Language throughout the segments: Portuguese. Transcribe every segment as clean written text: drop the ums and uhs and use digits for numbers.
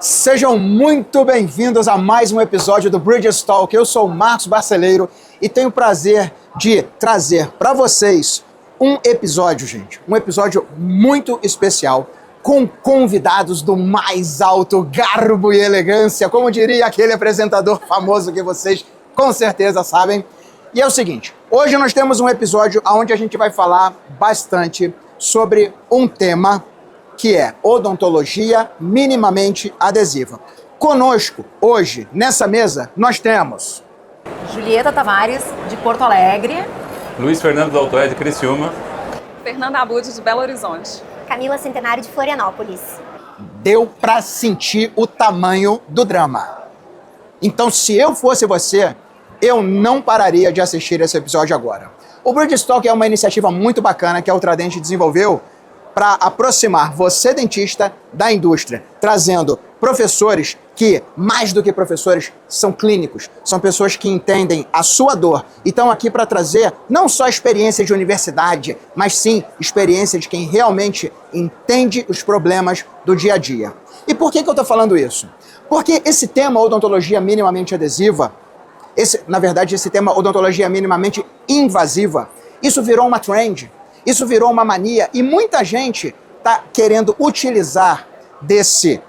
Sejam muito bem-vindos a mais um episódio do Bridges Talk. Eu sou o Marcos Barceleiro e tenho o prazer de trazer para vocês um episódio, gente. Um episódio muito especial, com convidados do mais alto garbo e elegância, como diria aquele apresentador famoso que vocês com certeza sabem. E é o seguinte, hoje nós temos um episódio onde a gente vai falar bastante sobre um tema que é odontologia minimamente adesiva. Conosco, hoje, nessa mesa, nós temos Julieta Tavares, de Porto Alegre. Luiz Fernando Daltoé, de Criciúma. Fernanda Abud, de Belo Horizonte. Camila Centenário, de Florianópolis. Deu pra sentir o tamanho do drama. Então, se eu fosse você, eu não pararia de assistir esse episódio agora. O Bridges Talk é uma iniciativa muito bacana que a Ultradent desenvolveu para aproximar você, dentista, da indústria, trazendo professores que, mais do que professores, são clínicos, são pessoas que entendem a sua dor e estão aqui para trazer não só experiência de universidade, mas sim experiência de quem realmente entende os problemas do dia a dia. E por que eu estou falando isso? Porque esse tema odontologia minimamente adesiva, esse tema odontologia minimamente invasiva, isso virou uma trend. Isso virou uma mania e muita gente está querendo utilizar desse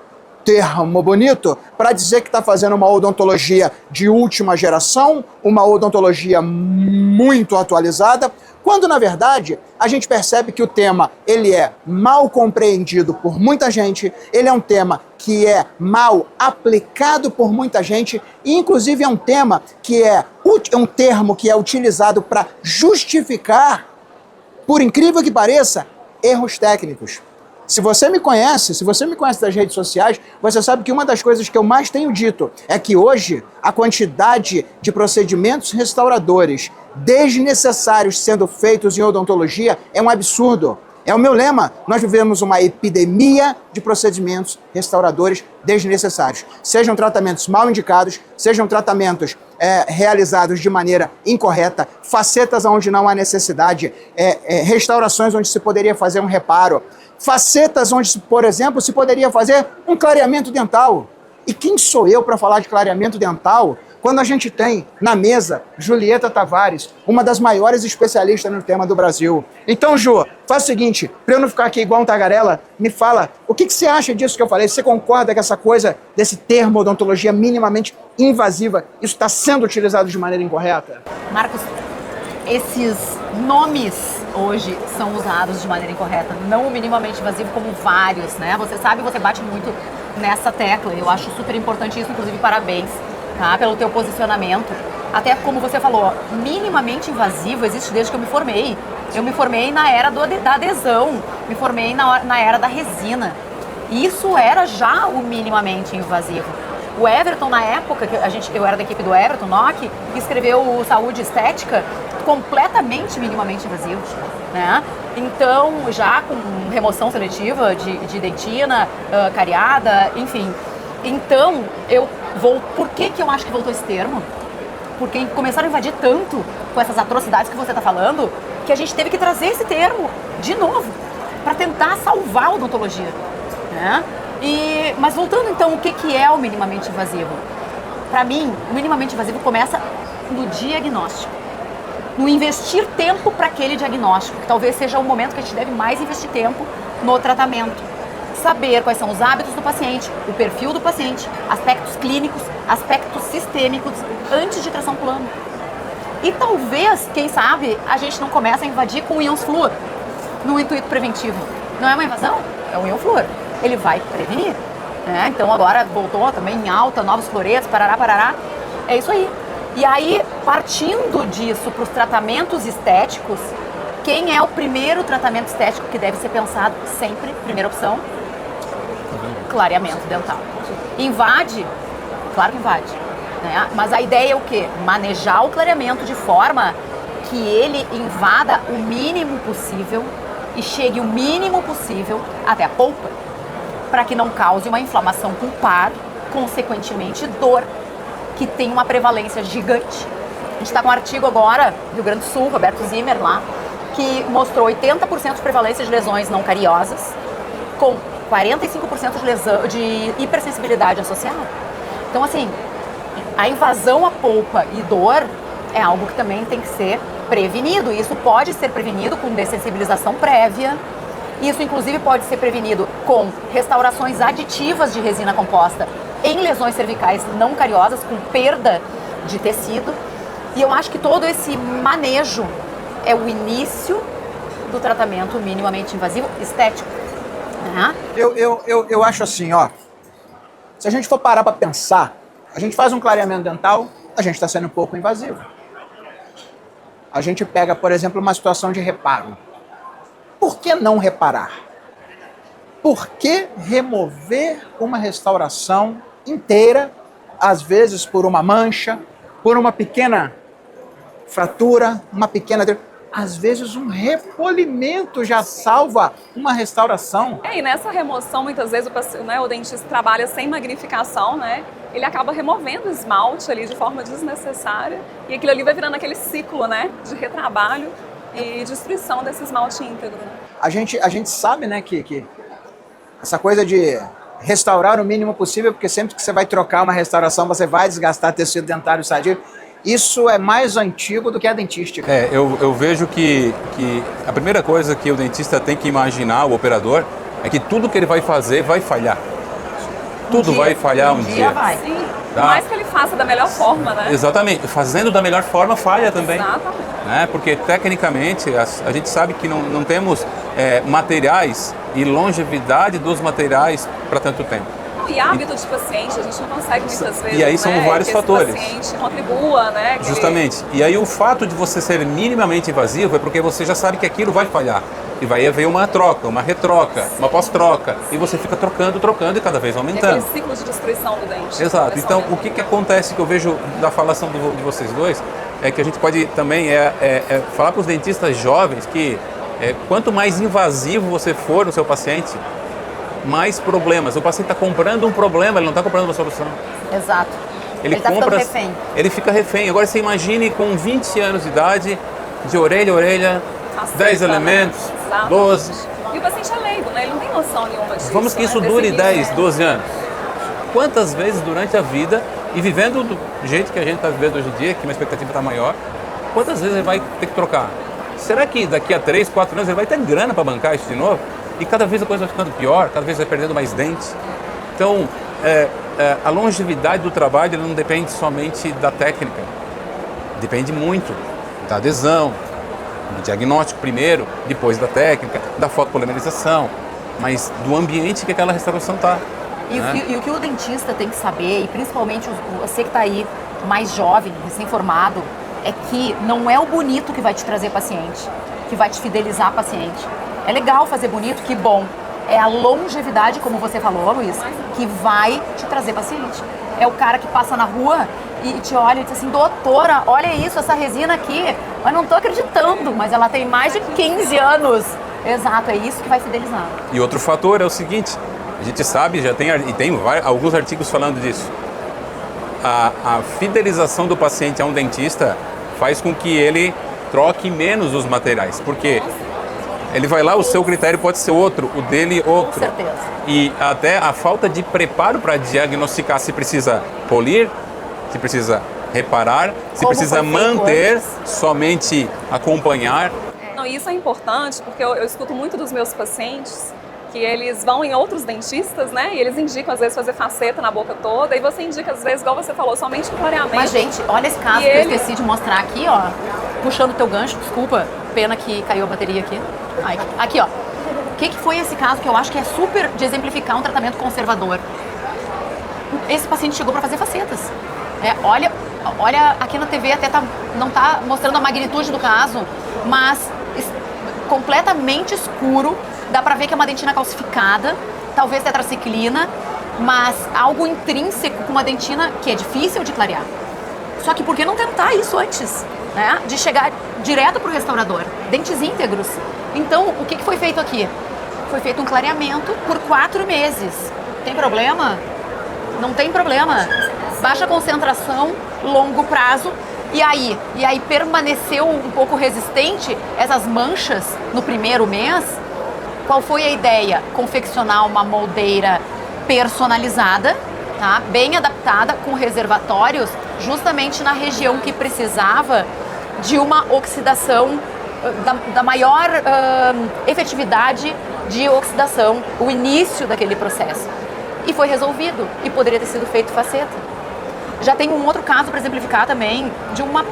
termo bonito para dizer que está fazendo uma odontologia de última geração, uma odontologia muito atualizada, quando na verdade a gente percebe que o tema ele é mal compreendido por muita gente, ele é um tema que é mal aplicado por muita gente e inclusive é um tema que é um termo que é utilizado para justificar, por incrível que pareça, erros técnicos. Se você me conhece das redes sociais, você sabe que uma das coisas que eu mais tenho dito é que hoje a quantidade de procedimentos restauradores desnecessários sendo feitos em odontologia é um absurdo. É o meu lema, nós vivemos uma epidemia de procedimentos restauradores desnecessários. Sejam tratamentos mal indicados, sejam tratamentos realizados de maneira incorreta, facetas onde não há necessidade, restaurações onde se poderia fazer um reparo, facetas onde, por exemplo, se poderia fazer um clareamento dental. E quem sou eu para falar de clareamento dental quando a gente tem na mesa Julieta Tavares, uma das maiores especialistas no tema do Brasil? Então, Ju, faz o seguinte, para eu não ficar aqui igual um tagarela, me fala, o que você acha disso que eu falei? Você concorda com essa coisa desse termo odontologia minimamente invasiva, isso está sendo utilizado de maneira incorreta? Marcos, esses nomes hoje são usados de maneira incorreta, não o minimamente invasivo como vários, né? Você sabe, você bate muito nessa tecla, eu acho super importante isso, inclusive parabéns, tá, pelo teu posicionamento. Até como você falou, minimamente invasivo existe desde que eu me formei. Eu me formei na era da adesão, me formei na era da resina. Isso era já o minimamente invasivo. O Everton, na época, eu era da equipe do Everton, Nock, escreveu o Saúde Estética completamente minimamente invasivo, né? Então, já com remoção seletiva de dentina, cariada, enfim. Então, por que eu acho que voltou esse termo? Porque começaram a invadir tanto com essas atrocidades que você está falando, que a gente teve que trazer esse termo de novo, para tentar salvar a odontologia, né? Mas voltando então, o que é o minimamente invasivo? Para mim, o minimamente invasivo começa no diagnóstico, no investir tempo para aquele diagnóstico, que talvez seja o momento que a gente deve mais investir tempo no tratamento. Saber quais são os hábitos do paciente, o perfil do paciente, aspectos clínicos, aspectos sistêmicos, antes de tração plano. E talvez, quem sabe, a gente não comece a invadir com o íons flúor, no intuito preventivo. Não é uma invasão? É o íon flúor. Ele vai prevenir, né? Então agora voltou também em alta, novos fluoretos, parará. É isso aí. E aí, partindo disso para os tratamentos estéticos, quem é o primeiro tratamento estético que deve ser pensado sempre? Primeira opção, clareamento dental. Invade? Claro que invade, né? Mas a ideia é o quê? Manejar o clareamento de forma que ele invada o mínimo possível e chegue o mínimo possível até a polpa, para que não cause uma inflamação pulpar, consequentemente dor, que tem uma prevalência gigante gente está com um artigo agora, do Rio Grande do Sul, Roberto Zimmer lá, que mostrou 80% de prevalência de lesões não cariosas, com 45% de hipersensibilidade associada. Então, assim, a invasão à polpa e dor é algo que também tem que ser prevenido. Isso pode ser prevenido com dessensibilização prévia. Isso, inclusive, pode ser prevenido com restaurações aditivas de resina composta em lesões cervicais não cariosas, com perda de tecido. E eu acho que todo esse manejo é o início do tratamento minimamente invasivo estético. Né? Eu acho assim, ó. Se a gente for parar para pensar, a gente faz um clareamento dental, a gente está sendo um pouco invasivo. A gente pega, por exemplo, uma situação de reparo. Por que não reparar? Por que remover uma restauração inteira, às vezes por uma mancha, por uma pequena fratura, uma pequena... Às vezes um repolimento já salva uma restauração. E nessa remoção, muitas vezes o dentista trabalha sem magnificação, né? Ele acaba removendo o esmalte ali de forma desnecessária e aquilo ali vai virando aquele ciclo, né? De retrabalho e destruição desse esmalte íntegro. A gente sabe, né, que essa coisa de restaurar o mínimo possível, porque sempre que você vai trocar uma restauração, você vai desgastar tecido dentário sadio. Isso é mais antigo do que a dentística. Eu vejo que a primeira coisa que o dentista tem que imaginar, o operador, é que tudo que ele vai fazer vai falhar. Tudo vai falhar um dia. Vai. Sim, Tá? por mais que ele faça da melhor forma, né? Exatamente. Fazendo da melhor forma, falha também. Exatamente. Né? Porque, tecnicamente, a gente sabe que não temos materiais e longevidade dos materiais para tanto tempo. E hábito de paciente, a gente não consegue muitas vezes, E aí são vários que fatores. esse paciente contribua, né? Que Justamente. E aí o fato de você ser minimamente invasivo é porque você já sabe que aquilo vai falhar. E vai haver uma troca, uma retroca, uma pós-troca. E você fica trocando e cada vez É aumentando. aquele ciclo de destruição do dente. Exato. Então, o que acontece que eu vejo da falação de vocês dois é que a gente pode também falar para os dentistas jovens que quanto mais invasivo você for no seu paciente, mais problemas. O paciente está comprando um problema, ele não está comprando uma solução. Exato. Ele tá ficando compra, refém. ele fica refém. Agora você imagine com 20 anos de idade, de orelha a orelha, Faceta, 10 elementos, né? 12. E o paciente é leigo, né? Ele não tem noção nenhuma disso. Vamos que isso né? dure Desse 10, início. 12 anos. Quantas vezes durante a vida, e vivendo do jeito que a gente está vivendo hoje em dia, que uma expectativa está maior, quantas vezes ele vai ter que trocar? Será que daqui a 3, 4 anos ele vai ter grana para bancar isso de novo? E cada vez a coisa vai ficando pior, cada vez vai perdendo mais dentes. Então, a longevidade do trabalho não depende somente da técnica. Depende muito da adesão, do diagnóstico primeiro, depois da técnica, da fotopolimerização, mas do ambiente que aquela restauração está. E o que o dentista tem que saber, e principalmente você que está aí mais jovem, recém-formado, é que não é o bonito que vai te trazer paciente, que vai te fidelizar paciente. É legal fazer bonito, que bom. É a longevidade, como você falou, Luiz, que vai te trazer paciente. É o cara que passa na rua e te olha e diz assim, doutora, olha isso, essa resina aqui. Mas não estou acreditando, mas ela tem mais de 15 anos. Exato, é isso que vai fidelizar. E outro fator é o seguinte, a gente sabe, tem alguns artigos falando disso. A fidelização do paciente a um dentista faz com que ele troque menos os materiais, porque ele vai lá, o seu critério pode ser outro, o dele outro. Com certeza. E até a falta de preparo para diagnosticar se precisa polir, se precisa reparar, se Como precisa foi feito manter, antes. somente acompanhar. Não, e isso é importante porque eu escuto muito dos meus pacientes que eles vão em outros dentistas, né? E eles indicam, às vezes, fazer faceta na boca toda. E você indica, às vezes, igual você falou, somente o clareamento. Mas, gente, olha esse caso E que eu ele- esqueci de mostrar aqui, ó. Puxando o teu gancho, desculpa. Pena que caiu a bateria aqui. Ai, aqui, ó. O que foi esse caso que eu acho que é super de exemplificar um tratamento conservador? Esse paciente chegou para fazer facetas. Olha, aqui na TV até não tá mostrando a magnitude do caso, mas completamente escuro. Dá pra ver que é uma dentina calcificada, talvez tetraciclina, mas algo intrínseco com uma dentina que é difícil de clarear. Só que por que não tentar isso antes, né? De chegar direto pro restaurador, dentes íntegros. Então, o que foi feito aqui? Foi feito um clareamento por 4 meses. Tem problema? Não tem problema. Baixa concentração, longo prazo, E aí permaneceu um pouco resistente essas manchas no primeiro mês. Qual foi a ideia? Confeccionar uma moldeira personalizada, tá? Bem adaptada, com reservatórios, justamente na região que precisava de uma oxidação, da maior efetividade de oxidação, o início daquele processo. E foi resolvido, e poderia ter sido feito faceta. Já tem um outro caso para exemplificar também, de uma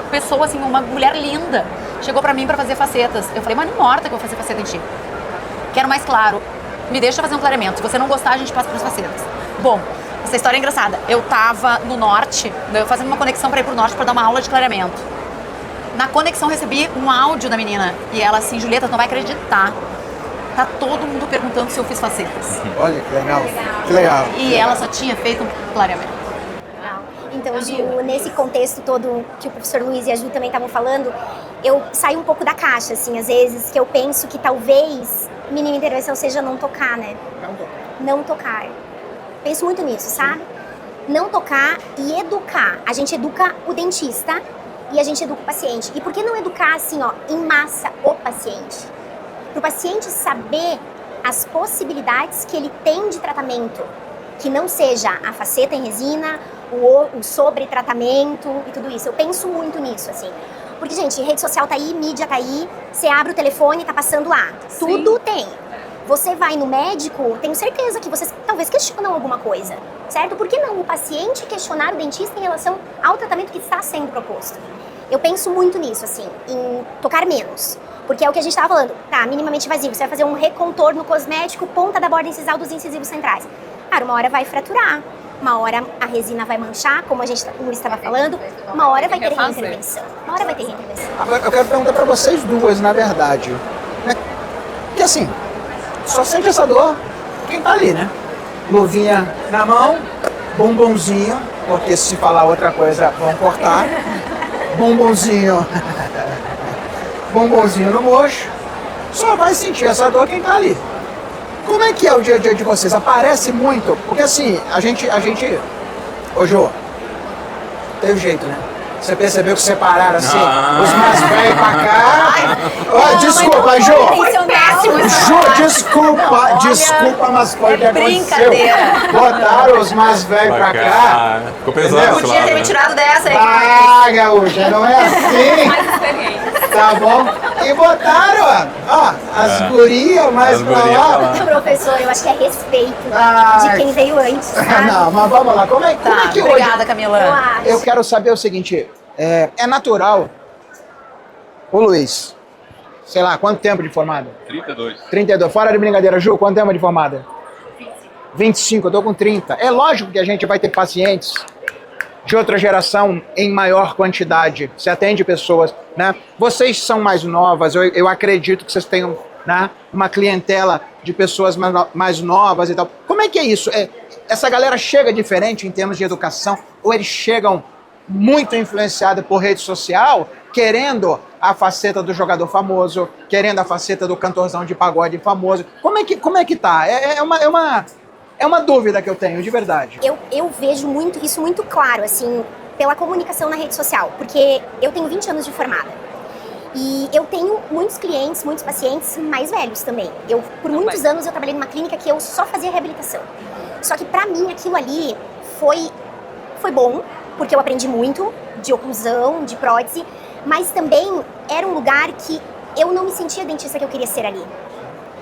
pessoa, assim, uma mulher linda, chegou para mim para fazer facetas. Eu falei, mas não morta que eu vou fazer faceta em ti. Quero mais claro, me deixa fazer um clareamento. Se você não gostar, a gente passa para as facetas. Bom, essa história é engraçada. Eu tava no norte, fazendo uma conexão para ir pro norte para dar uma aula de clareamento. Na conexão recebi um áudio da menina e ela assim, Julieta, tu não vai acreditar. Tá todo mundo perguntando se eu fiz facetas. Olha, que legal. Que legal. E ela só tinha feito um clareamento. Então, Ju, nesse contexto todo que o professor Luiz e a Ju também estavam falando, eu saio um pouco da caixa, assim, às vezes, que eu penso que talvez mínima intervenção seja não tocar, né? Não tocar. Penso muito nisso, sabe? Não tocar e educar. A gente educa o dentista e a gente educa o paciente. E por que não educar, assim, ó, em massa o paciente? Para o paciente saber as possibilidades que ele tem de tratamento, que não seja a faceta em resina, o sobre-tratamento e tudo isso. Eu penso muito nisso, assim. Porque, gente, rede social tá aí, mídia tá aí, você abre o telefone, tá passando lá. Sim. Tudo tem. Você vai no médico, tenho certeza que vocês talvez questionam alguma coisa, certo? Por que não o paciente questionar o dentista em relação ao tratamento que está sendo proposto? Eu penso muito nisso, assim, em tocar menos. Porque é o que a gente estava falando, tá, minimamente vazio, você vai fazer um recontorno cosmético, ponta da borda incisal dos incisivos centrais. Cara, uma hora vai fraturar, uma hora a resina vai manchar, como o Luiz estava falando, uma hora vai ter reintervenção. Uma hora vai ter reintervenção. Agora, eu quero perguntar para vocês duas, na verdade. Né? Porque assim, só sente essa dor quem tá ali, né? Luvinha na mão, bombonzinho, porque se falar outra coisa vão cortar. Bombonzinho. Bombonzinho no mocho. Só vai sentir essa dor quem tá ali. Como é que é o dia a dia de vocês? Aparece muito? Porque assim, a gente... Ô, Jô, teve jeito, né? Você percebeu que separaram assim, os mais velhos pra cá? Oh, desculpa, Jô. Jô, desculpa, mas foi o que aconteceu. Botaram os mais velhos pra cá. Ficou pesado. Podia ter me tirado dessa aí. Ah, gaúcha, não é assim. Mais experiente. Tá bom? E botaram, ó, as gurias mais pra lá. Professor, eu acho que é respeito de quem veio antes, sabe? Não, mas vamos lá, como é que Obrigada, hoje... Camila. Eu acho. Eu quero saber o seguinte, é natural, ô Luiz, sei lá, quanto tempo de formada? 32. 32, fora de brincadeira. Ju, quanto tempo de formada? 25, eu tô com 30. É lógico que a gente vai ter pacientes de outra geração em maior quantidade, você atende pessoas, né? Vocês são mais novas, eu acredito que vocês tenham, né, uma clientela de pessoas mais novas e tal. Como é que é isso? Essa galera chega diferente em termos de educação ou eles chegam muito influenciados por rede social, querendo a faceta do jogador famoso, querendo a faceta do cantorzão de pagode famoso? Como é que tá? É uma dúvida que eu tenho, de verdade. Eu vejo isso muito claro, assim, pela comunicação na rede social, porque eu tenho 20 anos de formada. E eu tenho muitos clientes, muitos pacientes mais velhos também. Por muitos anos eu trabalhei numa clínica que eu só fazia reabilitação. Só que pra mim aquilo ali foi bom, porque eu aprendi muito de oclusão, de prótese, mas também era um lugar que eu não me sentia dentista que eu queria ser ali.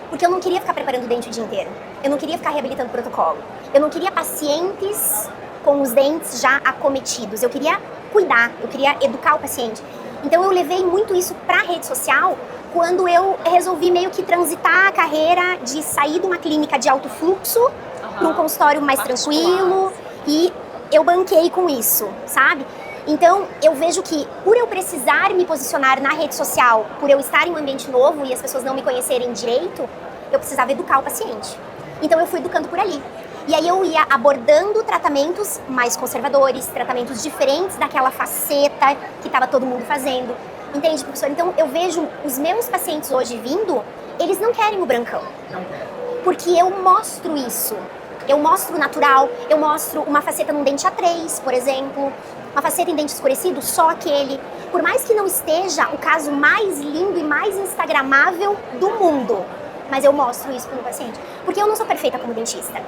Porque eu não queria ficar preparando o dente o dia inteiro. Eu não queria ficar reabilitando protocolo. Eu não queria pacientes com os dentes já acometidos. Eu queria cuidar, eu queria educar o paciente. Então eu levei muito isso para a rede social quando eu resolvi meio que transitar a carreira de sair de uma clínica de alto fluxo para um consultório mais tranquilo, e eu banquei com isso, sabe? Então, eu vejo que por eu precisar me posicionar na rede social, por eu estar em um ambiente novo e as pessoas não me conhecerem direito, eu precisava educar o paciente. Então, eu fui educando por ali. E aí eu ia abordando tratamentos mais conservadores, tratamentos diferentes daquela faceta que estava todo mundo fazendo. Entende, professor? Então, eu vejo os meus pacientes hoje vindo, eles não querem o brancão. Porque eu mostro isso. Eu mostro o natural, eu mostro uma faceta num dente A3, por exemplo, uma faceta em dente escurecido, só aquele. Por mais que não esteja o caso mais lindo e mais instagramável do mundo, mas eu mostro isso para o meu paciente. Porque eu não sou perfeita como dentista.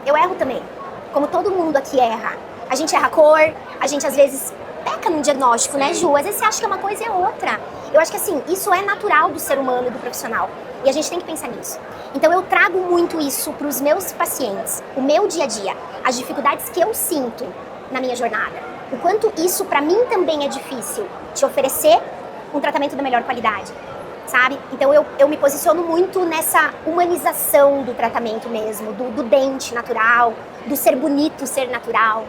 Eu erro também, como todo mundo aqui erra. A gente erra a cor, a gente às vezes peca num diagnóstico, né, Ju? Às vezes você acha que uma coisa é outra. Eu acho que assim, isso é natural do ser humano e do profissional. E a gente tem que pensar nisso. Então eu trago muito isso para os meus pacientes, o meu dia a dia, as dificuldades que eu sinto na minha jornada. O quanto isso para mim também é difícil, te oferecer um tratamento da melhor qualidade, sabe? Então eu me posiciono muito nessa humanização do tratamento mesmo, do dente natural, do ser bonito, ser natural,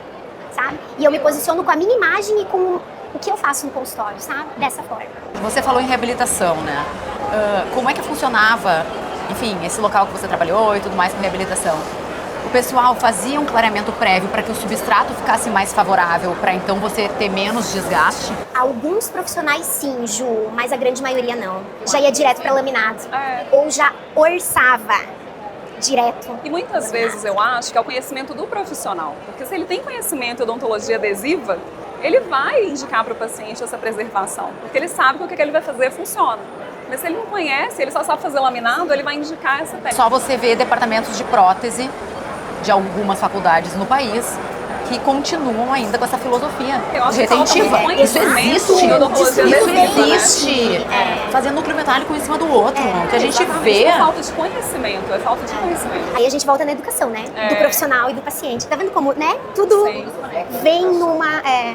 sabe? E eu me posiciono com a minha imagem e com o que eu faço no consultório, sabe? Dessa forma. Você falou em reabilitação, né? Como é que funcionava, enfim, esse local que você trabalhou e tudo mais com reabilitação? O pessoal fazia um clareamento prévio para que o substrato ficasse mais favorável, para então você ter menos desgaste? Alguns profissionais sim, Ju, mas a grande maioria não. Já ia direto para laminado. Ou já orçava direto. E muitas vezes eu acho que é o conhecimento do profissional. Porque se ele tem conhecimento de odontologia adesiva, ele vai indicar para o paciente essa preservação. Porque ele sabe que o que ele vai fazer funciona. Mas se ele não conhece, ele só sabe fazer laminado, ele vai indicar essa técnica. Só você vê departamentos de prótese de algumas faculdades no país que continuam ainda com essa filosofia Eu acho que falta retentiva. muito Isso conhecimento existe, de odontologia isso adesiva, existe. né? Fazendo núcleo metálico um em cima do outro, que a gente vê. É falta de conhecimento, é falta de conhecimento. Aí a gente volta na educação, né? Do profissional e do paciente. Tá vendo como, né? Tudo Sim. vem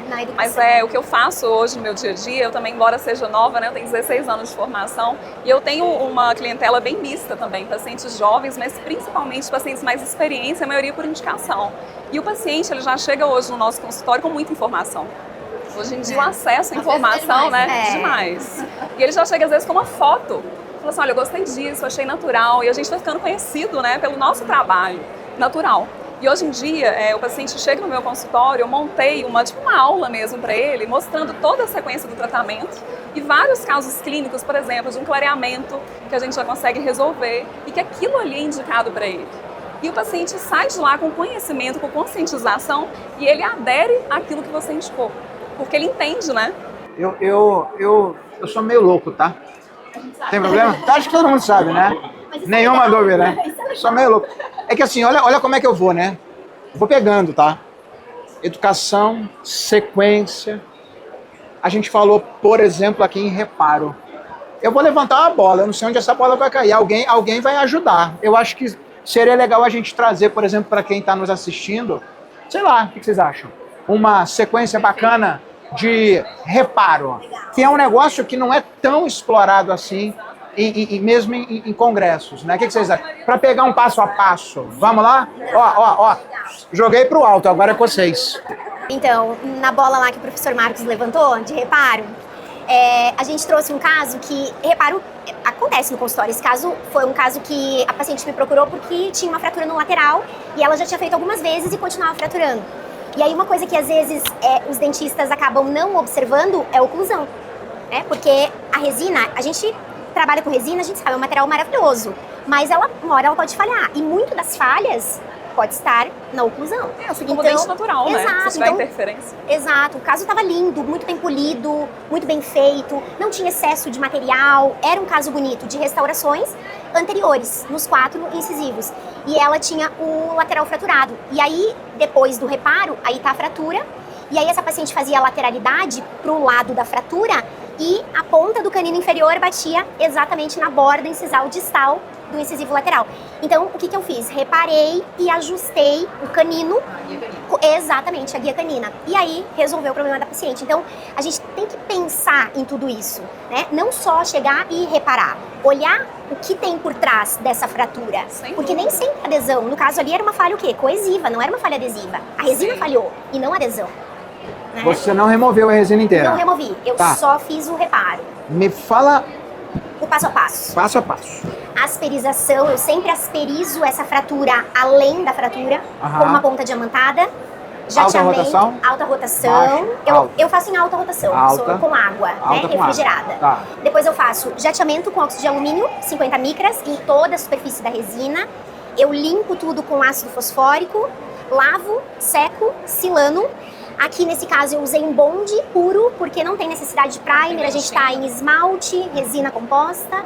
na educação. Mas o que eu faço hoje no meu dia a dia, eu também, embora seja nova, né, eu tenho 16 anos de formação e eu tenho uma clientela bem mista também, pacientes jovens, mas principalmente pacientes mais experientes, a maioria por indicação. E o paciente, ele já chega hoje no nosso consultório com muita informação. Hoje em dia o acesso à informação, né, demais. E ele já chega às vezes com uma foto. Fala assim, olha, eu gostei disso, achei natural. E a gente vai ficando conhecido, né, pelo nosso trabalho natural. E hoje em dia, o paciente chega no meu consultório, eu montei uma aula mesmo para ele, mostrando toda a sequência do tratamento e vários casos clínicos, por exemplo, de um clareamento que a gente já consegue resolver e que aquilo ali é indicado para ele. E o paciente sai de lá com conhecimento, com conscientização e ele adere àquilo que você indicou, porque ele entende, né? Eu sou meio louco, tá? Tem problema? Acho que todo mundo sabe, né? Nenhuma dúvida, né? Sou meio louco. É que assim, olha como é que eu vou, né? Vou pegando, tá? Educação, sequência. A gente falou, por exemplo, aqui em reparo. Eu vou levantar uma bola, eu não sei onde essa bola vai cair. Alguém vai ajudar. Eu acho que seria legal a gente trazer, por exemplo, para quem está nos assistindo, sei lá, o que vocês acham? Uma sequência bacana de reparo, que é um negócio que não é tão explorado assim, mesmo em congressos, né? O que vocês acham? Para pegar um passo a passo, vamos lá? Ó, joguei pro alto, agora é com vocês. Então, na bola lá que o professor Marcos levantou, de reparo, a gente trouxe um caso que, reparo, acontece no consultório. Esse caso foi um caso que a paciente me procurou porque tinha uma fratura no lateral e ela já tinha feito algumas vezes e continuava fraturando. E aí uma coisa que às vezes os dentistas acabam não observando é a oclusão, né? Porque a resina, a gente trabalha com resina, a gente sabe, é um material maravilhoso, mas uma hora ela pode falhar e muito das falhas pode estar na oclusão. Assim como dente natural, né? Exato, se tiver interferência. Exato, o caso estava lindo, muito bem polido, muito bem feito, não tinha excesso de material, era um caso bonito de restaurações anteriores, nos 4 incisivos. E ela tinha o lateral fraturado. E aí, depois do reparo, aí tá a fratura, e aí essa paciente fazia a lateralidade pro lado da fratura e a ponta do canino inferior batia exatamente na borda incisal distal do incisivo lateral. Então, o que eu fiz? Reparei e ajustei o canino, exatamente, a guia canina. E aí, resolveu o problema da paciente. Então, a gente tem que pensar em tudo isso, né? Não só chegar e reparar, olhar o que tem por trás dessa fratura. Porque nem sempre a adesão, no caso ali era uma falha o quê? Coesiva, não era uma falha adesiva. A resina falhou e não a adesão. Né? Você não removeu a resina inteira? Não removi, eu só fiz o reparo. Me fala o passo a passo. Passo a passo. Asperização, eu sempre asperizo essa fratura além da fratura, com uma ponta diamantada. Jateamento, alta rotação. Eu faço em alta rotação, com água, né, refrigerada. Tá. Depois eu faço jateamento com óxido de alumínio, 50 micras, em toda a superfície da resina. Eu limpo tudo com ácido fosfórico, lavo, seco, silano. Aqui nesse caso eu usei um bonde puro, porque não tem necessidade de primer, a gente está em esmalte, resina composta,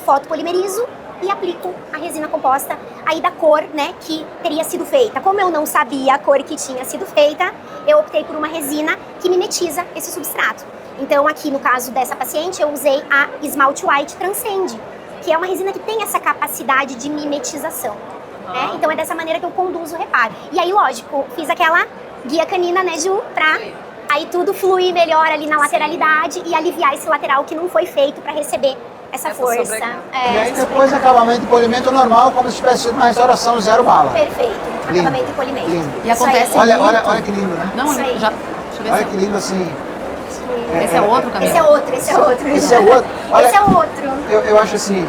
fotopolimerizo e aplico a resina composta aí da cor, né, que teria sido feita. Como eu não sabia a cor que tinha sido feita, eu optei por uma resina que mimetiza esse substrato. Então aqui no caso dessa paciente eu usei a Esmalte White Transcend, que é uma resina que tem essa capacidade de mimetização. Né? Então é dessa maneira que eu conduzo o reparo. E aí, lógico, fiz aquela guia canina, né, Ju, pra aí tudo fluir melhor ali na lateralidade e aliviar esse lateral que não foi feito para receber essa força. E aí depois acabamento e polimento normal, como se tivesse sido uma restauração 0 bala. Perfeito, Lindo. acabamento e polimento. Lindo. E acontece Olha, muito. olha que lindo, né? Não, Isso aí. já... Deixa eu ver Olha se... que lindo assim. Esse é outro, Camila? Esse é outro, esse é outro. Esse é outro. Olha, Esse é outro. eu acho assim,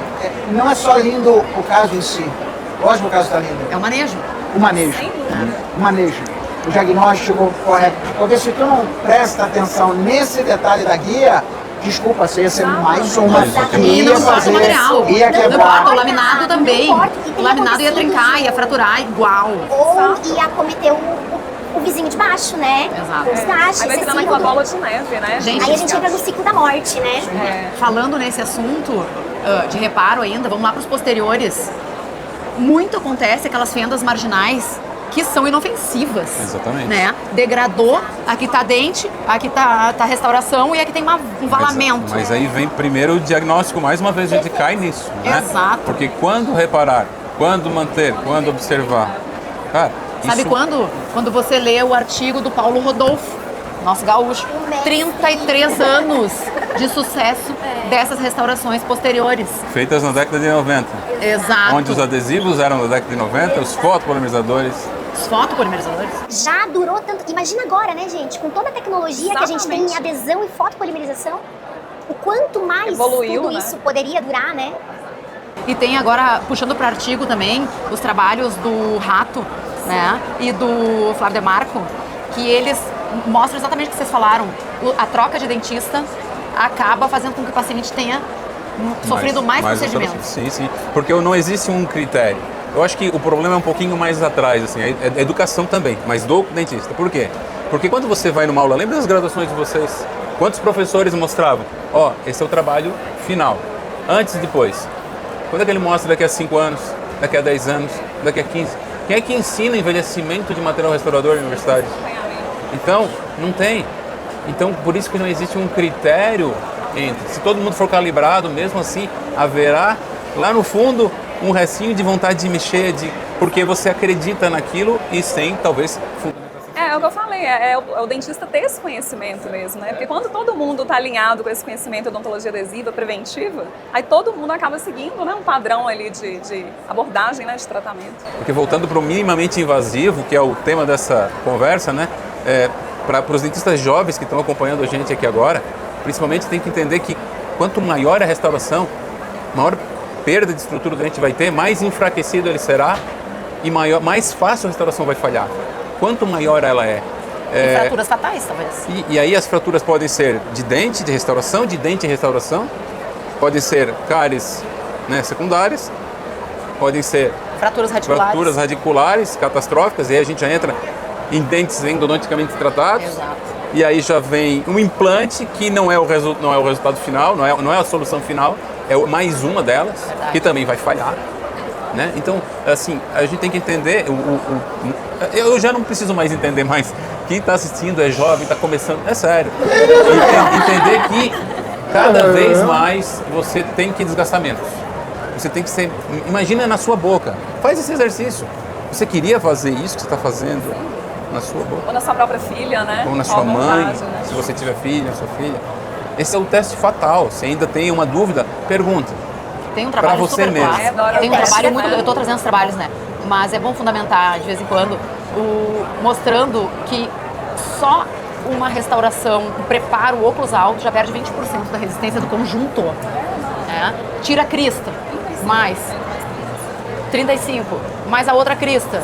não é só lindo o caso em si. Lógico que o caso está lindo. É o manejo. O manejo. O manejo. O diagnóstico correto. Porque se tu não presta atenção nesse detalhe da guia, desculpa, você ia ser mais uma que E ia não importa o fazer, material. ia Não importa, o quebrar. laminado também. Não importa, e tem O laminado ia acontecido trincar, de- ia fraturar igual. Ou ia cometer o vizinho de baixo, né? Exato. Os gastos Aí vai virando excessivos. aquela bola de neve, né? Gente, Aí a gente entra no ciclo da morte, né? Falando nesse assunto de reparo ainda, vamos lá para os posteriores. Muito acontece aquelas fendas marginais que são inofensivas. Exatamente. Né? Degradou, aqui tá dente, aqui tá restauração e aqui tem um valamento. Mas aí vem primeiro o diagnóstico, mais uma vez a gente cai nisso, né? Exato. Porque quando reparar, quando manter, quando observar, cara, Sabe isso quando? Quando você lê o artigo do Paulo Rodolfo, nosso gaúcho, O mestre. 33 anos de sucesso dessas restaurações posteriores. feitas na década de 90, Exato. onde os adesivos eram da década de 90, os fotopolimerizadores. Os fotopolimerizadores. Já durou tanto. Imagina agora, né, gente? Com toda a tecnologia que a gente tem em Exatamente. adesão e fotopolimerização, o quanto mais Evoluiu, tudo né? isso poderia durar, né? E tem agora, puxando para artigo também, os trabalhos do Rato, né, e do Flávio Demarco, que eles mostram exatamente o que vocês falaram. A troca de dentista acaba fazendo com que o paciente tenha sofrido mais procedimentos. Sim, sim. Porque não existe um critério. Eu acho que o problema é um pouquinho mais atrás, assim, é educação também, mas do dentista. Por quê? Porque quando você vai numa aula, lembra das graduações de vocês? Quantos professores mostravam? Ó, esse é o trabalho final. Antes e depois. Quando é que ele mostra daqui a 5 anos, daqui a 10 anos, daqui a 15? Quem é que ensina envelhecimento de material restaurador na universidade? Então, não tem. Então, por isso que não existe um critério entre. Se todo mundo for calibrado, mesmo assim, haverá lá no fundo um restinho de vontade de mexer, porque você acredita naquilo e sem, talvez, fundamentação. É o que eu falei, é o dentista ter esse conhecimento mesmo, né? Porque quando todo mundo está alinhado com esse conhecimento de odontologia adesiva, preventiva, aí todo mundo acaba seguindo, né, um padrão ali de abordagem, né, de tratamento. Porque voltando para o minimamente invasivo, que é o tema dessa conversa, né? Para os dentistas jovens que estão acompanhando a gente aqui agora, principalmente tem que entender que quanto maior a restauração, maior perda de estrutura o dente vai ter, mais enfraquecido ele será e mais fácil a restauração vai falhar. Quanto maior ela é. E fraturas fatais, talvez. E aí as fraturas podem ser de dente em restauração, podem ser cáries, né, secundárias, podem ser Fraturas radiculares. fraturas radiculares catastróficas, e aí a gente já entra em dentes endodonticamente tratados. Exato. E aí já vem um implante que não é o resultado final, não é a solução final, é mais uma delas, Verdade. que também vai falhar. Né? Então, assim, a gente tem que entender, eu já não preciso mais entender mais, quem está assistindo é jovem, está começando, é sério. Entender que cada vez mais você tem que desgastar menos. Você tem que ser, imagina na sua boca, faz esse exercício. Você queria fazer isso que você está fazendo na sua boca? Ou na sua própria filha, né? Ou na Com sua a mãe, vontade, né? se você tiver filha, sua filha. Esse é o teste fatal. Se ainda tem uma dúvida, pergunta. Tem um trabalho Pra você super mesmo. clássico. Adoro Tem um teste, trabalho né? muito... Eu estou trazendo os trabalhos, né? Mas é bom fundamentar, de vez em quando, mostrando que só uma restauração, um preparo oclusal já perde 20% da resistência do conjunto. Né? Tira a crista, mais 35, mais a outra crista,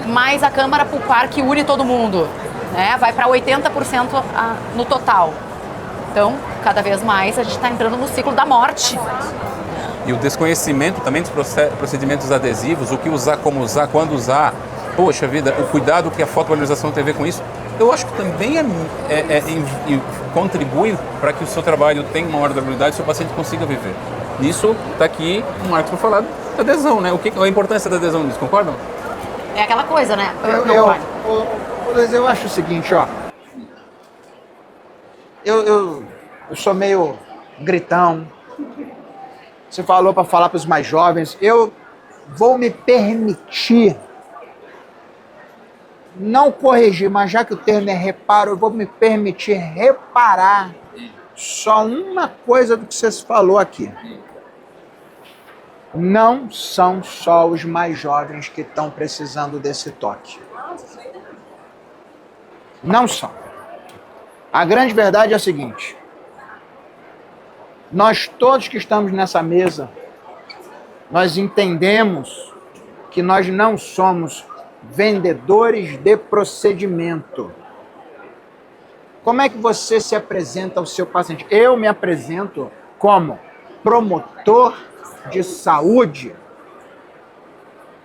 mais a câmara pulpar que une todo mundo. Né? Vai para 80% no total. Então, cada vez mais a gente está entrando no ciclo da morte. e o desconhecimento também dos procedimentos adesivos, o que usar, como usar, quando usar, poxa vida, o cuidado que a fotopolimerização tem a ver com isso, eu acho que também contribui para que o seu trabalho tenha uma maior durabilidade e o seu paciente consiga viver. Nisso está aqui o Marcos para falar da adesão, né? A importância da adesão nisso, concordam? É aquela coisa, né? Eu acho o seguinte, ó. Eu sou meio gritão. Você falou para falar para os mais jovens. Eu vou me permitir não corrigir, mas já que o termo é reparo, eu vou me permitir reparar só uma coisa do que você falou aqui. Não são só os mais jovens que estão precisando desse toque. Não são. A grande verdade é a seguinte: nós todos que estamos nessa mesa, nós entendemos que nós não somos vendedores de procedimento. Como é que você se apresenta ao seu paciente? Eu me apresento como promotor de saúde.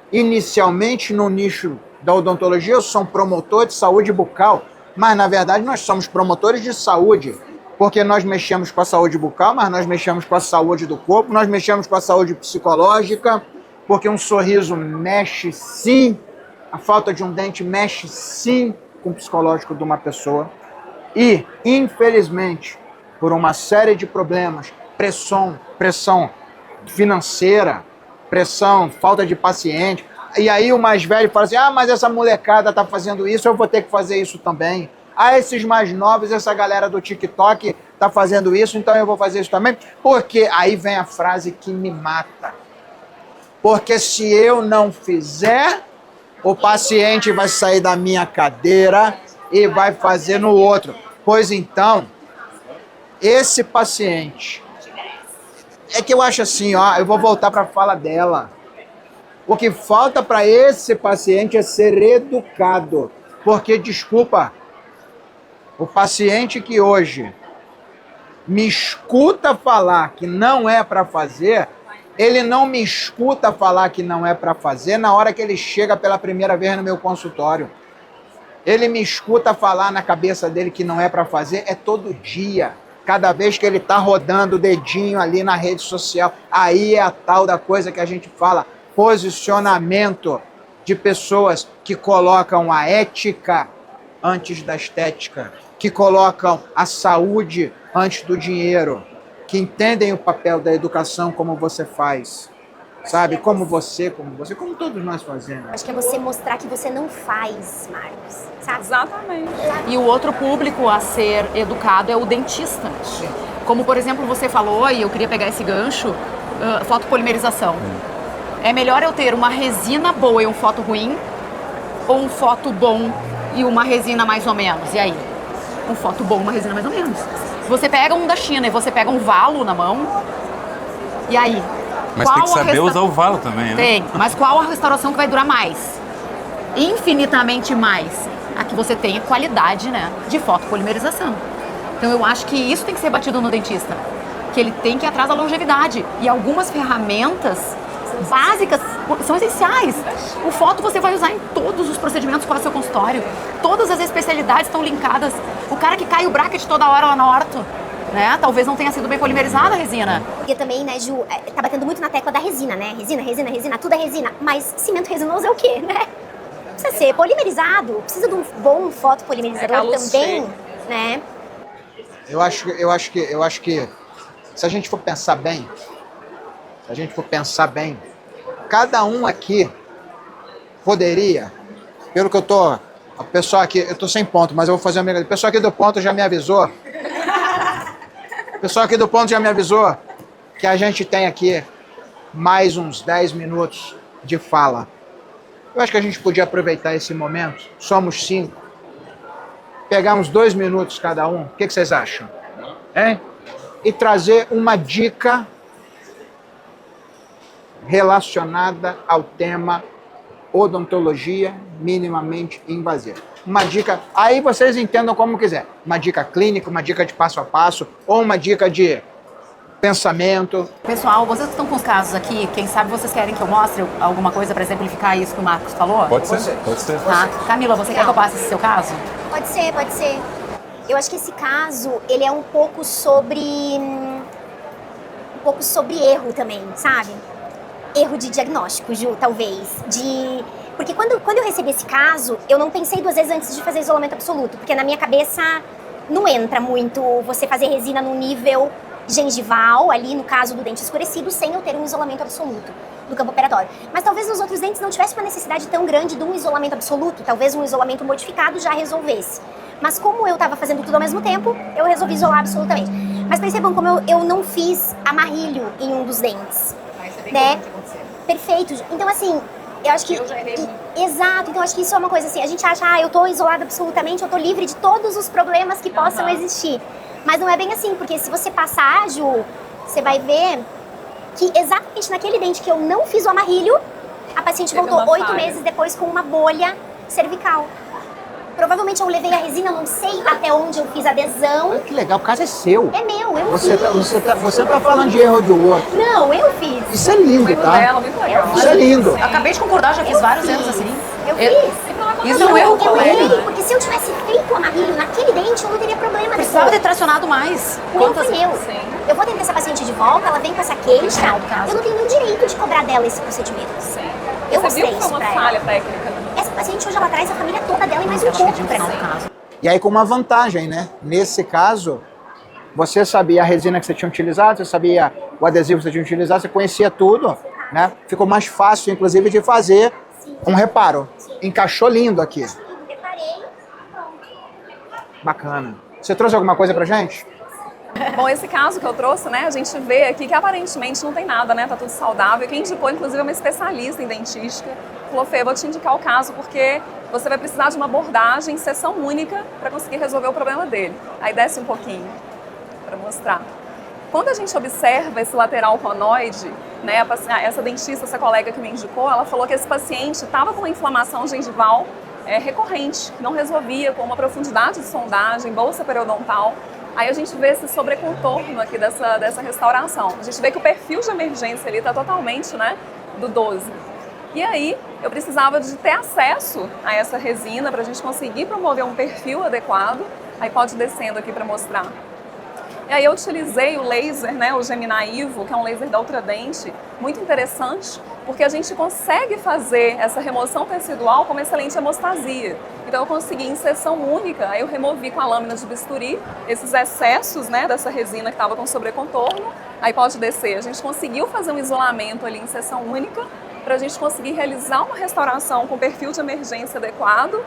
Inicialmente, no nicho da odontologia, eu sou um promotor de saúde bucal, mas na verdade nós somos promotores de saúde, porque nós mexemos com a saúde bucal, mas nós mexemos com a saúde do corpo, nós mexemos com a saúde psicológica, porque um sorriso mexe sim, a falta de um dente mexe sim com o psicológico de uma pessoa. E, infelizmente, por uma série de problemas, pressão financeira, pressão, falta de paciente, e aí o mais velho fala assim, mas essa molecada tá fazendo isso, eu vou ter que fazer isso também. Esses mais novos, essa galera do TikTok tá fazendo isso, então eu vou fazer isso também. Porque aí vem a frase que me mata. Porque se eu não fizer, o paciente vai sair da minha cadeira e vai fazer no outro. Pois então, esse paciente... É que eu acho assim, eu vou voltar para a fala dela. O que falta para esse paciente é ser educado. Porque, desculpa, o paciente que hoje me escuta falar que não é para fazer, ele não me escuta falar que não é para fazer na hora que ele chega pela primeira vez no meu consultório. Ele me escuta falar na cabeça dele que não é para fazer, é todo dia. Cada vez que ele está rodando o dedinho ali na rede social, aí é a tal da coisa que a gente fala, posicionamento de pessoas que colocam a ética antes da estética, que colocam a saúde antes do dinheiro, que entendem o papel da educação como você faz, sabe? Como todos nós fazemos. Acho que é você mostrar que você não faz, Marcos, sabe? Exatamente. E o outro público a ser educado é o dentista. Como, por exemplo, você falou, e eu queria pegar esse gancho, fotopolimerização. É melhor eu ter uma resina boa e um foto ruim, ou um foto bom e uma resina mais ou menos? E aí? Um foto bom, uma resina mais ou menos. Se você pega um da China e você pega um valo na mão, e aí? Mas tem que saber usar o valo também, né? Tem, mas qual a restauração que vai durar mais? Infinitamente mais. A que você tenha qualidade, né, de fotopolimerização. Então eu acho que isso tem que ser batido no dentista. Que ele tem que ir atrás da longevidade. E algumas ferramentas básicas são essenciais. O foto você vai usar em todos os procedimentos para o seu consultório. Todas as especialidades estão linkadas. O cara que cai o bracket toda hora lá na orto, né? Talvez não tenha sido bem polimerizada a resina. Porque também, né, Ju, tá batendo muito na tecla da resina, né? Resina, tudo é resina. Mas cimento resinoso é o quê, né? Precisa ser polimerizado, precisa de um bom fotopolimerizador também, né? Eu acho que se a gente for pensar bem, cada um aqui poderia, pelo que eu tô, a pessoa aqui, eu tô sem ponto, mas eu vou fazer uma brincadeira. O pessoal aqui do ponto já me avisou. O pessoal aqui do ponto já me avisou que a gente tem aqui mais uns 10 minutos de fala. Eu acho que a gente podia aproveitar esse momento, somos 5, pegar uns 2 minutos cada um, o que vocês acham? Hein? E trazer uma dica relacionada ao tema odontologia minimamente invasiva. Uma dica, aí vocês entendam como quiser, uma dica clínica, uma dica de passo a passo, ou uma dica de pensamento. Pessoal, vocês que estão com os casos aqui, quem sabe vocês querem que eu mostre alguma coisa para exemplificar isso que o Marcos falou? Pode ser, pode ser. Tá. Camila, você quer que eu passe esse seu caso? Pode ser, pode ser. Eu acho que esse caso, ele é um pouco sobre erro também, sabe? Erro de diagnóstico, Ju, talvez. Porque quando eu recebi esse caso, eu não pensei 2 vezes antes de fazer isolamento absoluto, porque na minha cabeça não entra muito você fazer resina no nível gengival, ali no caso do dente escurecido, sem eu ter um isolamento absoluto do campo operatório. Mas talvez nos outros dentes não tivesse uma necessidade tão grande de um isolamento absoluto, talvez um isolamento modificado já resolvesse. Mas como eu estava fazendo tudo ao mesmo tempo, eu resolvi isolar absolutamente. Mas percebam como eu não fiz amarrilho em um dos dentes, né? Perfeito. Então assim, eu acho que... Eu já errei. Exato. Então acho que isso é uma coisa assim, a gente acha, eu tô isolada absolutamente, eu tô livre de todos os problemas que possam existir. Mas não é bem assim, porque se você passar, Ju, você vai ver que exatamente naquele dente que eu não fiz o amarrilho, a paciente Teve voltou uma 8 falha. meses depois com uma bolha cervical. Provavelmente eu levei a resina, não sei até onde eu fiz a adesão. Que legal, o caso é seu. É meu, eu Você fiz. não tá falando de erro do outro. Não, eu fiz. Isso é lindo, Erro tá? dela, muito legal. Isso é lindo. Acabei de concordar, já fiz vários erros assim. Eu fiz. Isso é um erro Eu errei, colega. porque se eu tivesse feito o amarrilho naquele dente, eu não teria problema Precisava ter depois. tracionado mais. O erro foi meu. Sim. Eu vou atender essa paciente de volta, ela vem com essa queixa. final do caso. Eu não tenho nenhum direito de cobrar dela esse procedimento. Sim. Eu Você mostrei viu que isso foi uma pra ela. falha técnica, né? Essa paciente hoje ela traz a família toda dela e mais um Ela pouco pediu o pra final do mim. caso. E aí com uma vantagem, né? Nesse caso, você sabia a resina que você tinha utilizado, você sabia o adesivo que você tinha utilizado, você conhecia tudo, né? Ficou mais fácil, inclusive, de fazer um reparo. Encaixou lindo aqui. Preparei. Bacana. Você trouxe alguma coisa pra gente? Bom, esse caso que eu trouxe, né, a gente vê aqui que aparentemente não tem nada, né, tá tudo saudável. Quem indicou, inclusive, é uma especialista em dentística. Falou, Fê, vou te indicar o caso porque você vai precisar de uma abordagem, sessão única, para conseguir resolver o problema dele. Aí desce um pouquinho, para mostrar. Quando a gente observa esse lateral conoide, né, essa dentista, essa colega que me indicou, ela falou que esse paciente estava com uma inflamação gengival recorrente, que não resolvia com uma profundidade de sondagem, bolsa periodontal. Aí a gente vê esse sobrecontorno aqui dessa restauração. A gente vê que o perfil de emergência ali está totalmente, né, do 12. E aí eu precisava de ter acesso a essa resina para a gente conseguir promover um perfil adequado. Aí pode ir descendo aqui para mostrar. E aí eu utilizei o laser, né, o Gemini Evo, que é um laser da Ultradente, muito interessante, porque a gente consegue fazer essa remoção tecidual com uma excelente hemostasia. Então eu consegui em sessão única, aí eu removi com a lâmina de bisturi esses excessos, né, dessa resina que estava com sobrecontorno. Aí pode descer, a gente conseguiu fazer um isolamento ali em sessão única, para a gente conseguir realizar uma restauração com perfil de emergência adequado,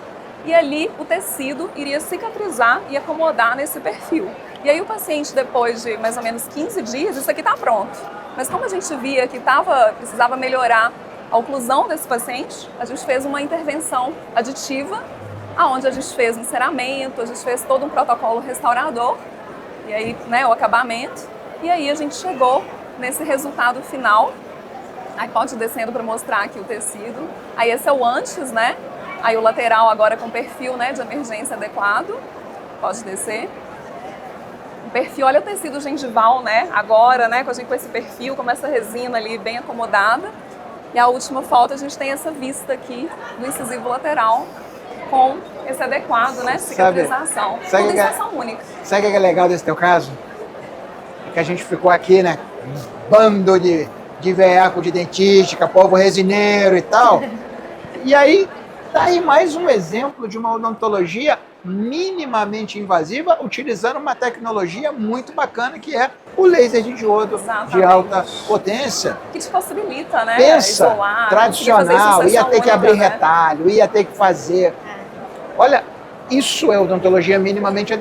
e ali o tecido iria cicatrizar e acomodar nesse perfil. E aí o paciente, depois de mais ou menos 15 dias, isso aqui está pronto. Mas como a gente via que precisava melhorar a oclusão desse paciente, a gente fez uma intervenção aditiva, aonde a gente fez enceramento, a gente fez todo um protocolo restaurador, e aí, né, o acabamento, e aí a gente chegou nesse resultado final. Aí pode ir descendo para mostrar aqui o tecido. Aí esse é o antes, né? Aí o lateral agora com perfil, né, de emergência adequado. Pode descer. O perfil, olha o tecido gengival, né? Agora, né, com esse perfil, com essa resina ali bem acomodada. E a última foto a gente tem essa vista aqui do incisivo lateral com esse adequado, né, cicatrização. Sabe Tudo que em é- sessão única. Sabe o que é legal desse teu caso? É que a gente ficou aqui, né? Um bando de veaco de dentística, povo resineiro e tal. E aí, tá aí mais um exemplo de uma odontologia minimamente invasiva, utilizando uma tecnologia muito bacana, que é o laser de diodo de Exatamente. alta potência. Que te possibilita, né, Pensa, isolar, tradicional, conseguir fazer isso em ia sessão ter que única, abrir né? retalho, ia ter que fazer... Olha, isso é odontologia minimamente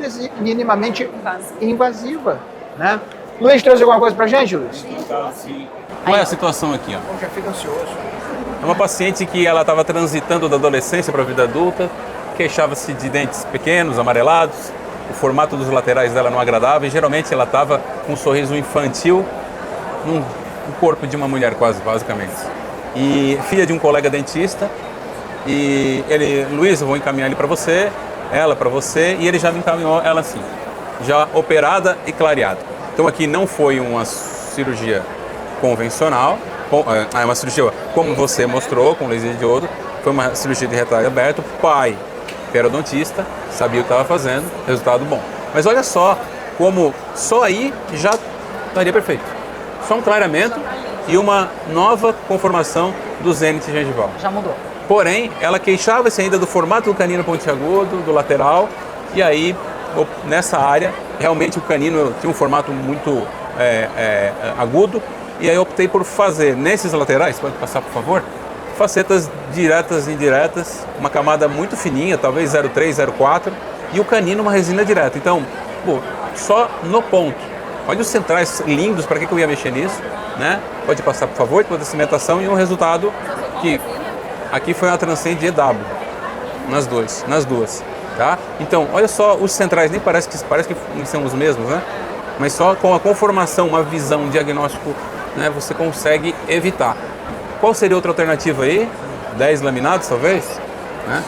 invasiva, né? Luiz, trouxe alguma coisa pra gente, Luiz? Qual é a situação aqui, ó? Eu já fico ansioso. É uma paciente que ela estava transitando da adolescência para a vida adulta, queixava-se de dentes pequenos, amarelados, o formato dos laterais dela não agradava e geralmente ela estava com um sorriso infantil, no corpo de uma mulher quase, basicamente. E filha de um colega dentista, e ele, Luiz, eu vou encaminhar ele para você, ela para você, e ele já me encaminhou ela assim, já operada e clareada. Então aqui não foi uma cirurgia convencional, é uma cirurgia como você mostrou, com laser de diodo, foi uma cirurgia de retalho aberto. O pai, que era odontista, sabia o que estava fazendo, resultado bom. Mas olha só como só aí já estaria perfeito. Só um clareamento e uma nova conformação do zênite gengival. Já mudou. Porém, ela queixava-se ainda do formato do canino pontiagudo, do lateral, e aí, nessa área, realmente o canino tinha um formato muito agudo, e aí eu optei por fazer nesses laterais, pode passar por favor, facetas diretas e indiretas, uma camada muito fininha, talvez 0,3, 0,4, e o canino uma resina direta. Então, só no ponto. Olha os centrais lindos, para que eu ia mexer nisso, né? Pode passar por favor, toda a cimentação e um resultado que aqui foi uma Transcend EW, nas duas, tá? Então, olha só os centrais, nem parece que são os mesmos, né? Mas só com a conformação, uma visão, um diagnóstico, né, você consegue evitar. Qual seria outra alternativa aí? 10 laminados, talvez? Né?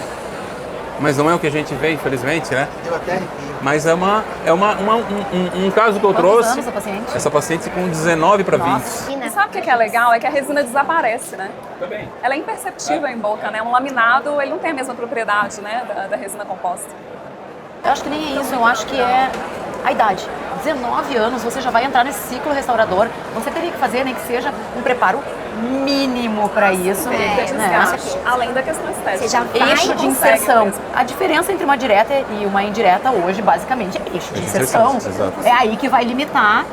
Mas não é o que a gente vê, infelizmente, né? Eu até arrepio. Mas é um caso que eu trouxe. Anos, essa paciente? Essa paciente com 19 para 20. E sabe o que é legal? É que a resina desaparece, né? Também. Ela é imperceptível em boca, né? Um laminado, ele não tem a mesma propriedade, né, da resina composta. Eu acho que nem é isso, eu acho que é a idade. 19 anos, você já vai entrar nesse ciclo restaurador. Você teria que fazer, nem que seja um preparo mínimo para isso. Desgaste, além da questão estética. Você já vai Eixo de inserção. A diferença entre uma direta e uma indireta hoje, basicamente, é eixo de inserção. Exato. É aí que vai limitar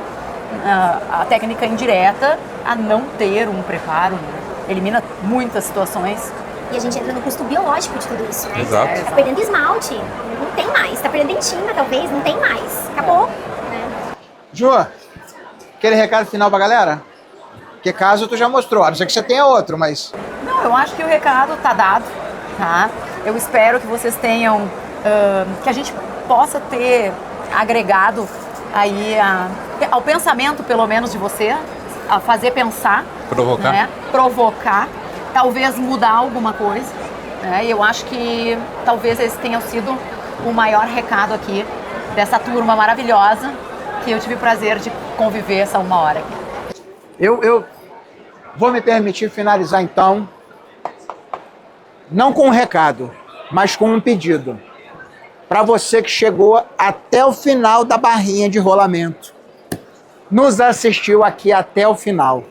a técnica indireta a não ter um preparo. Né? Elimina muitas situações. E a gente entra no custo biológico de tudo isso, né? Exato. Tá perdendo esmalte, não tem mais. Tá perdendo dentina, talvez, não tem mais. Acabou. Né? Ju, aquele recado final pra galera? Que caso tu já mostrou, a não ser que você tenha outro, mas... Não, eu acho que o recado tá dado, tá? Eu espero que vocês tenham, que a gente possa ter agregado aí ao pensamento, pelo menos, de você, a fazer pensar. Provocar. Né? Provocar, talvez mudar alguma coisa. Né? E eu acho que talvez esse tenha sido o maior recado aqui dessa turma maravilhosa que eu tive o prazer de conviver essa 1 hora aqui. Eu vou me permitir finalizar, então, não com um recado, mas com um pedido. Para você que chegou até o final da barrinha de rolamento, nos assistiu aqui até o final.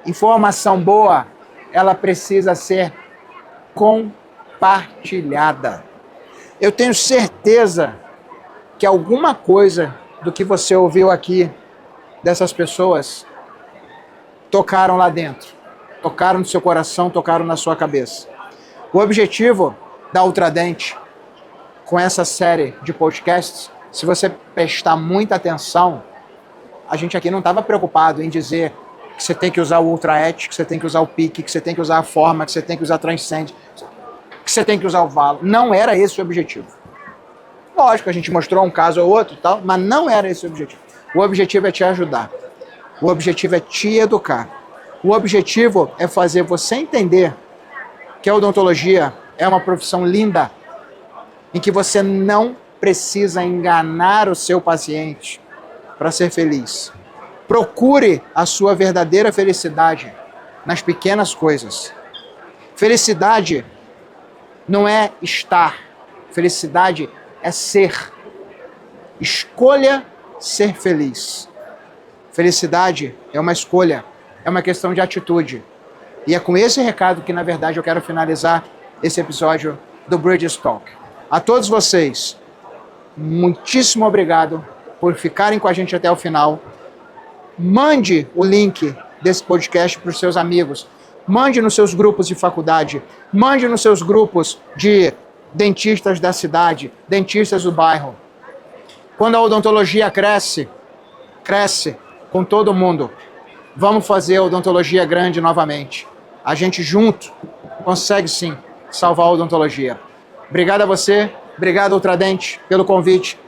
Informação boa, ela precisa ser compartilhada. Eu tenho certeza que alguma coisa do que você ouviu aqui dessas pessoas tocaram lá dentro, tocaram no seu coração, tocaram na sua cabeça. O objetivo da Ultradente, com essa série de podcasts, se você prestar muita atenção, a gente aqui não estava preocupado em dizer que você tem que usar o Ultra Edge, que você tem que usar o Peak, que você tem que usar a Forma, que você tem que usar a Transcend, que você tem que usar o Valo. Não era esse o objetivo. Lógico, a gente mostrou um caso ou outro e tal, mas não era esse o objetivo. O objetivo é te ajudar. O objetivo é te educar. O objetivo é fazer você entender que a odontologia é uma profissão linda, em que você não precisa enganar o seu paciente para ser feliz. Procure a sua verdadeira felicidade nas pequenas coisas. Felicidade não é estar. Felicidade é ser. Escolha ser feliz. Felicidade é uma escolha, é uma questão de atitude. E é com esse recado que, na verdade, eu quero finalizar esse episódio do Bridges Talk. A todos vocês, muitíssimo obrigado por ficarem com a gente até o final. Mande o link desse podcast para os seus amigos. Mande nos seus grupos de faculdade. Mande nos seus grupos de dentistas da cidade, dentistas do bairro. Quando a odontologia cresce, cresce com todo mundo. Vamos fazer a odontologia grande novamente. A gente junto consegue sim salvar a odontologia. Obrigado a você, obrigado Ultradente pelo convite.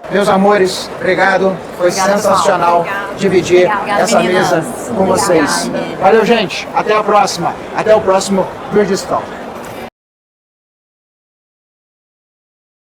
Meus amores, obrigado. Foi sensacional dividir essa mesa com vocês. Valeu, gente. Até a próxima. Até o próximo Bridges Talk.